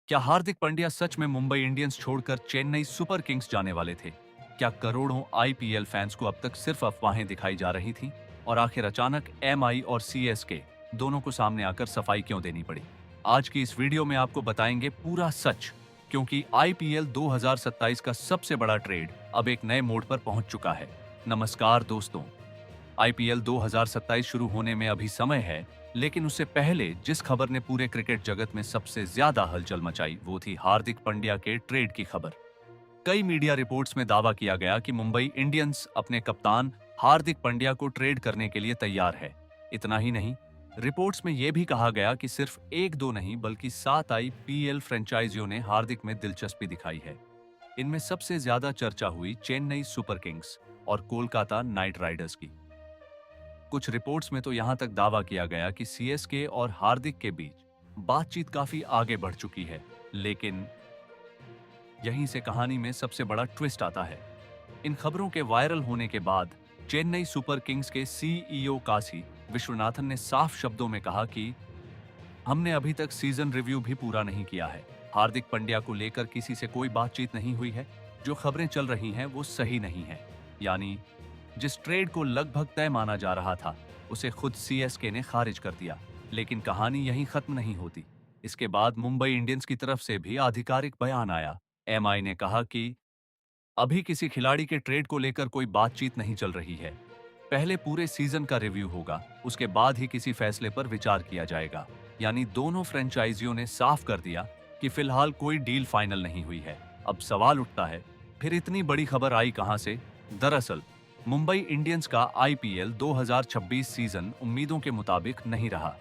क्या हार्दिक पांड्या सच में मुंबई इंडियंस छोड़कर चेन्नई सुपर किंग्स जाने वाले थे? क्या करोड़ों आईपीएल फैंस को अब तक सिर्फ अफवाहें दिखाई जा रही थीं? और आखिर अचानक एमआई और सीएसके दोनों को सामने आकर सफाई क्यों देनी पड़ी? आज की इस वीडियो में आपको बताएंगे पूरा सच, क्योंकि आईपीएल 2027 का सबसे बड़ा ट्रेड अब एक नए मोड़ पर पहुंच चुका है। नमस्कार दोस्तों, आईपीएल 2027 शुरू होने में अभी समय है, लेकिन उससे पहले जिस खबर ने पूरे क्रिकेट जगत में सबसे ज्यादा हलचल मचाई वो थी हार्दिक पांड्या के ट्रेड की खबर। कई मीडिया रिपोर्ट्स में दावा किया गया कि मुंबई इंडियंस अपने कप्तान हार्दिक पांड्या को ट्रेड करने के लिए तैयार है। इतना ही नहीं, रिपोर्ट्स में यह भी कहा गया कि सिर्फ एक दो नहीं बल्कि 7 आईपीएल फ्रेंचाइजियों ने हार्दिक में दिलचस्पी दिखाई है। इनमें सबसे ज्यादा चर्चा हुई चेन्नई सुपर किंग्स और कोलकाता नाइट राइडर्स की। कुछ रिपोर्ट्स में तो यहां तक दावा किया गया कि सीएसके और हार्दिक के बीच बातचीत काफी आगे बढ़ चुकी है। लेकिन यहीं से कहानी में सबसे बड़ा ट्विस्ट आता है। इन खबरों के वायरल होने के बाद चेन्नई सुपर किंग्स के सीईओ काशी विश्वनाथन ने साफ शब्दों में कहा कि हमने अभी तक सीजन रिव्यू भी पूरा नहीं किया है। हार्दिक पांड्या को लेकर किसी से कोई बातचीत नहीं हुई है। जो खबरें चल रही हैं वो सही नहीं है। यानी जिस ट्रेड को लगभग तय माना जा रहा था उसे खुद सीएसके ने खारिज कर दिया। लेकिन कहानी यहीं खत्म नहीं होती। इसके बाद मुंबई इंडियंस की तरफ से भी आधिकारिक बयान आया। एमआई ने कहा कि अभी किसी खिलाड़ी के ट्रेड को लेकर कोई बातचीत नहीं चल रही है। पहले पूरे सीजन का रिव्यू होगा, उसके बाद ही किसी फैसले पर विचार किया जाएगा। यानी दोनों फ्रेंचाइजियों ने साफ कर दिया कि फिलहाल कोई डील फाइनल नहीं हुई है। अब सवाल उठता है, फिर इतनी बड़ी खबर आई कहां से? दरअसल मुंबई इंडियंस का आईपीएल 2026 सीजन उम्मीदों के मुताबिक नहीं रहा।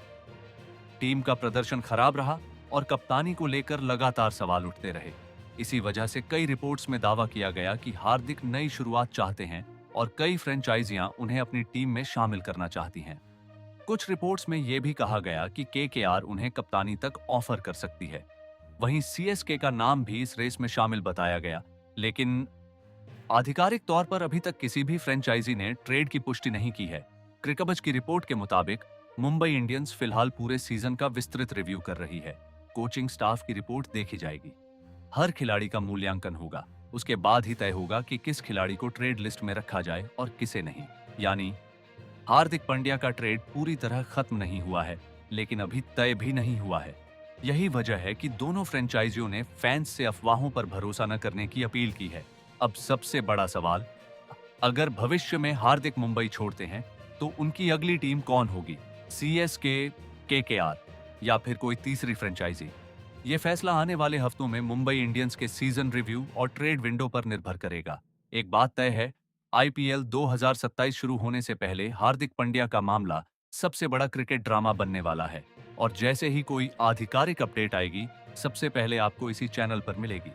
टीम का प्रदर्शन खराब रहा और कप्तानी को लेकर लगातार सवाल उठते रहे। इसी वजह से कई रिपोर्ट्स में दावा किया गया कि हार्दिक नई शुरुआत चाहते हैं और कई फ्रेंचाइजियां उन्हें अपनी टीम में शामिल करना चाहती हैं। कुछ रिपोर्ट्स में यह भी कहा गया कि केकेआर उन्हें कप्तानी तक ऑफर कर सकती है। वहीं सीएसके का नाम भी इस रेस में शामिल बताया गया। लेकिन आधिकारिक तौर पर अभी तक किसी भी फ्रेंचाइजी ने ट्रेड की पुष्टि नहीं की है। क्रिकबज़ की रिपोर्ट के मुताबिक मुंबई इंडियंस फिलहाल पूरे सीजन का विस्तृत रिव्यू कर रही है। कोचिंग स्टाफ की रिपोर्ट देखी जाएगी। हर खिलाड़ी का मूल्यांकन होगा। उसके बाद ही तय होगा कि किस खिलाड़ी को ट्रेड लिस्ट में रखा जाए और किसे नहीं। यानी हार्दिक पांड्या का ट्रेड पूरी तरह खत्म नहीं हुआ है, लेकिन अभी तय भी नहीं हुआ है। यही वजह है कि दोनों फ्रेंचाइजियों ने फैंस से अफवाहों पर भरोसा न करने की अपील की है। अब सबसे बड़ा सवाल, अगर भविष्य में हार्दिक मुंबई छोड़ते हैं तो उनकी अगली टीम कौन होगी? सीएसके, केकेआर या फिर कोई तीसरी फ्रेंचाइजी? यह फैसला आने वाले हफ्तों में मुंबई इंडियंस के सीजन रिव्यू और ट्रेड विंडो पर निर्भर करेगा। एक बात तय है, आईपीएल 2027 शुरू होने से पहले हार्दिक पांड्या का मामला सबसे बड़ा क्रिकेट ड्रामा बनने वाला है। और जैसे ही कोई आधिकारिक अपडेट आएगी, सबसे पहले आपको इसी चैनल पर मिलेगी।